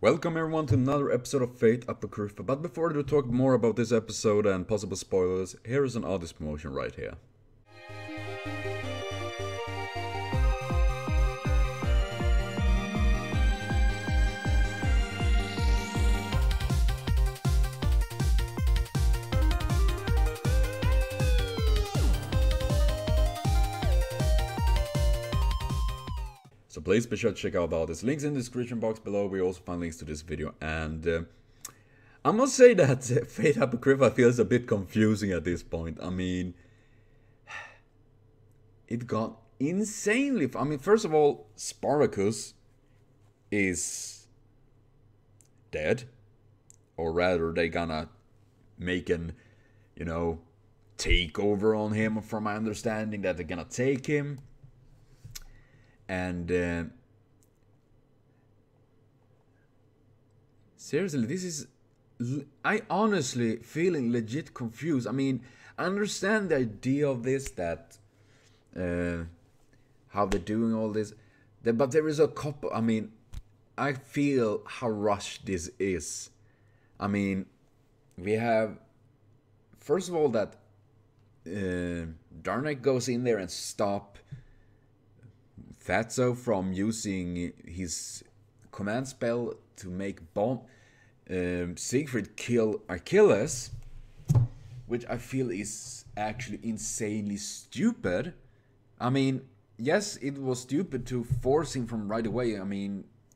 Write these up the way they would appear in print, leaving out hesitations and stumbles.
Welcome everyone to another episode of Fate Apocrypha, but before we talk more about this episode and possible spoilers, here is an artist promotion right here. So please be sure to check out all these links in the description box below. We also find links to this video, and I must say that Fate Apocrypha feels a bit confusing at this point. I mean, it got insanely... first of all, Spartacus is dead. Or rather, they gonna make an, takeover on him, from my understanding, that they're gonna take him. And seriously, this is... I honestly feeling legit confused. I mean, I understand the idea of this, that how they're doing all this, but there is a couple... I feel how rushed this is. We have, first of all, that Darnak goes in there and stop Fatso from using his command spell to make Siegfried kill Achilles, which I feel is actually insanely stupid. Yes, it was stupid to force him from right away.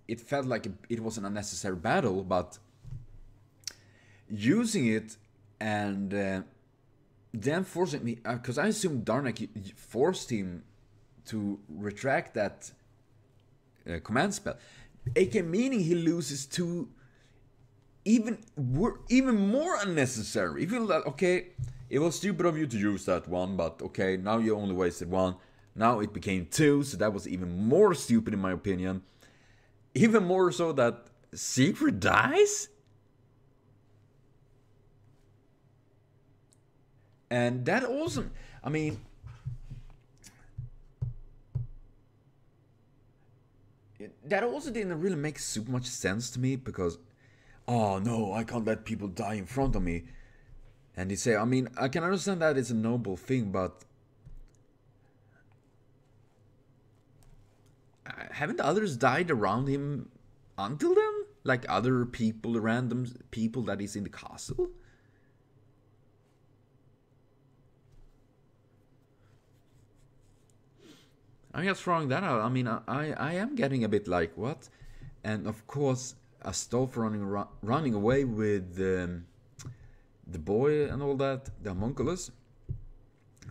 It felt like it was an unnecessary battle, but using it and then forcing me, because I assume Darnak forced him to retract that command spell, aka meaning he loses two even more unnecessary. You feel that, okay, it was stupid of you to use that one, but okay, now you only wasted one. Now it became two, so that was even more stupid in my opinion. Even more so that Siegfried dies? And that also, that also didn't really make super much sense to me, because, oh no, I can't let people die in front of me. And they say, I can understand that it's a noble thing, but haven't others died around him until then? Like other people, random people that is in the castle? I'm just throwing that out. I am getting a bit like, what? And of course, Astolfo running away with the boy and all that, the homunculus.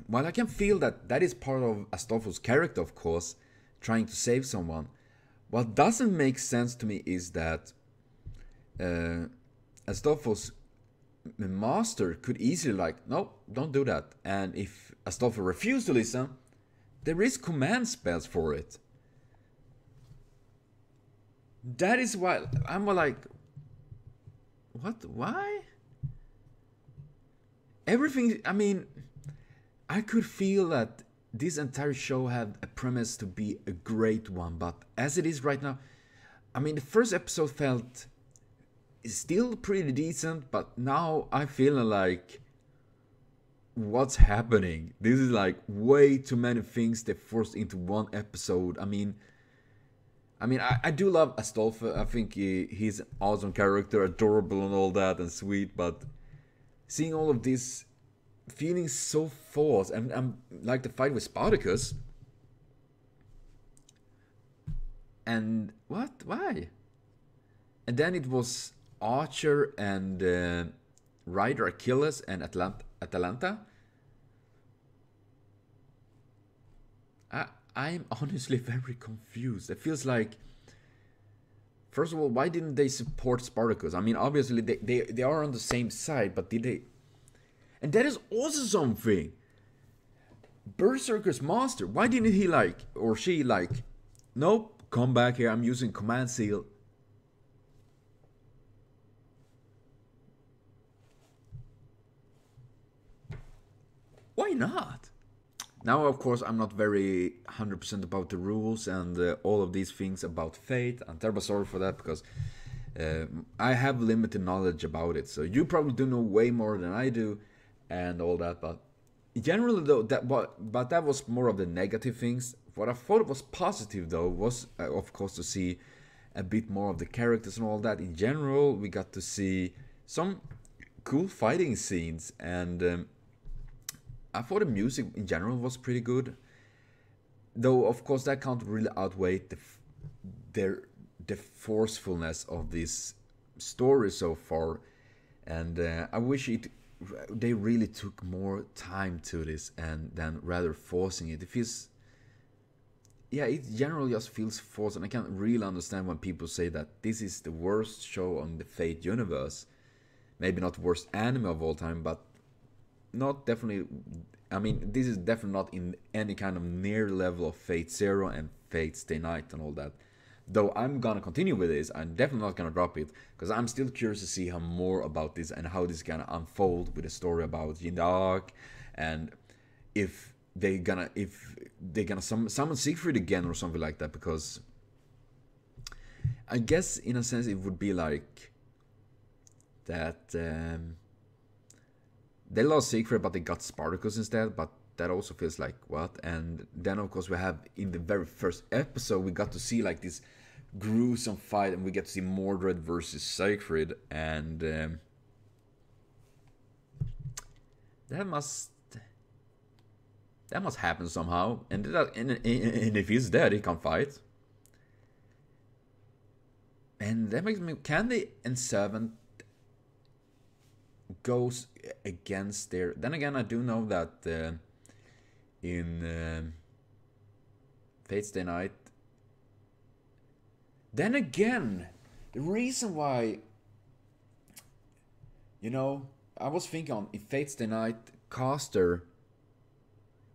While I can feel that is part of Astolfo's character, of course, trying to save someone. What doesn't make sense to me is that Astolfo's master could easily like, no, don't do that. And if Astolfo refused to listen, there is command spells for it. That is why I'm like, what? Why? Everything, I could feel that this entire show had a premise to be a great one, but as it is right now, the first episode felt still pretty decent, but now I feel like, what's happening? This is like way too many things they forced into one episode. I do love Astolfo. I think he's an awesome character, adorable and all that, and sweet, but seeing all of this feeling so forced, and like the fight with Spartacus, and what? Why? And then it was Archer and Rider Achilles and Atalanta. I'm honestly very confused. It feels like, first of all, why didn't they support Spartacus? Obviously they are on the same side, but did they? And that is also something. Berserker's master, why didn't he or she nope, come back here, I'm using command seal. Why not? Now, of course, I'm not very 100% about the rules and all of these things about Fate. I'm terribly sorry for that, because I have limited knowledge about it, so you probably do know way more than I do, and all that. But generally, though, but that was more of the negative things. What I thought was positive, though, was of course to see a bit more of the characters and all that. In general, we got to see some cool fighting scenes, and I thought the music in general was pretty good. Though, of course, that can't really outweigh the forcefulness of this story so far, and I wish they really took more time to this and than rather forcing it. It feels, yeah, it generally just feels forced, and I can't really understand when people say that this is the worst show on the Fate universe. Maybe not worst anime of all time, but not definitely. I mean, this is definitely not in any kind of near level of Fate Zero and Fate Stay Night and all that. Though I'm gonna continue with this, I'm definitely not gonna drop it because I'm still curious to see how more about this and how this is gonna unfold with a story about Jindak, and if they're gonna summon Siegfried again or something like that. Because I guess in a sense it would be like that. They lost Siegfried, but they got Spartacus instead. But that also feels like what? And then of course we have in the very first episode we got to see like this gruesome fight, and we get to see Mordred versus Siegfried, and that must happen somehow. And if he's dead, he can't fight. And that makes me, can the N7 goes against their... Then again, I do know that in Fate Stay Night, then again, the reason why, you know, I was thinking on if Fate Stay Night caster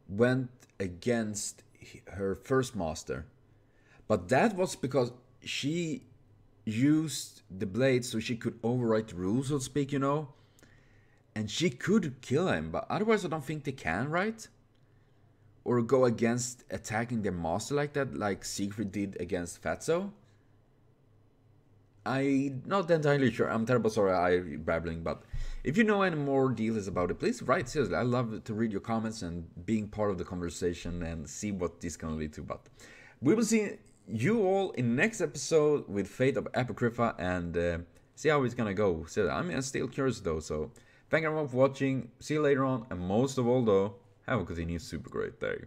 went against her first master, but that was because she used the blade so she could overwrite the rules, so to speak, you know. And she could kill him, but otherwise I don't think they can, right? Or go against attacking their master like that, like Siegfried did against Fatso. I'm not entirely sure. I'm terrible sorry I'm babbling, but if you know any more details about it, please write. Seriously, I love to read your comments and being part of the conversation and see what this can lead to. But we will see you all in next episode with Fate of Apocrypha, and see how it's gonna go. So I'm still curious though, so thank you everyone for watching. See you later on, and most of all though, have a continued super great day.